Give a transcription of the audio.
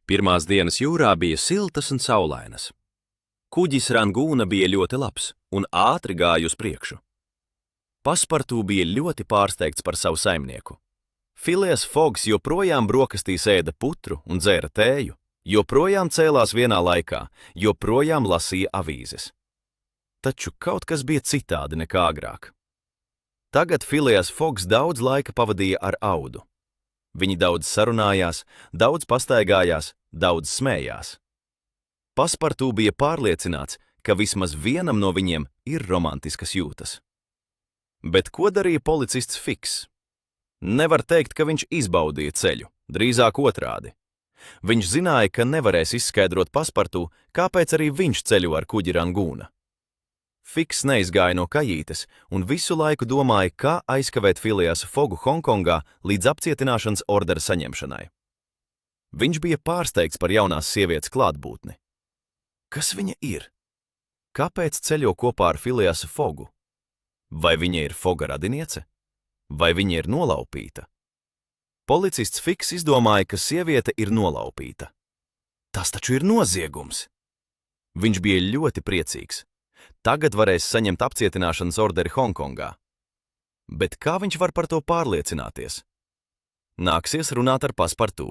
Pirmās dienas jūrā bija siltas un saulainas. Kuģis Rangūna bija ļoti labs un ātri gāja uz priekšu. Paspartū bija ļoti pārsteigts par savu saimnieku. Phileas Foggs joprojām brokastīs ēda putru un dzēra tēju, joprojām cēlās vienā laikā, joprojām lasīja avīzes. Taču kaut kas bija citādi nekā agrāk. Tagad Phileas Foggs daudz laika pavadīja ar Audu. Viņi daudz sarunājās, daudz pastaigājās, daudz smējās. Paspartū bija pārliecināts, ka vismaz vienam no viņiem ir romantiskas jūtas. Bet ko darīja policists Fiks? Nevar teikt, ka viņš izbaudīja ceļu, drīzāk otrādi. Viņš zināja, ka nevarēs izskaidrot Paspartū, kāpēc arī viņš ceļo ar kuģi Rangūna. Fiks neizgāja no kajītes un visu laiku domāja, kā aizkavēt Phileasu Foggu Hongkongā līdz apcietināšanas ordera saņemšanai. Viņš bija pārsteigts par jaunās sievietes klātbūtni. Kas viņa ir? Kāpēc ceļo kopā ar Phileasu Foggu? Vai viņa ir Fogga radiniece? Vai viņa ir nolaupīta? Policists Fiks izdomāja, ka sieviete ir nolaupīta. Tas taču ir noziegums! Viņš bija ļoti priecīgs. Tagad varēs saņemt apcietināšanas orderi Hongkongā. Bet kā viņš var par to pārliecināties? Nāksies runāt ar Paspartū.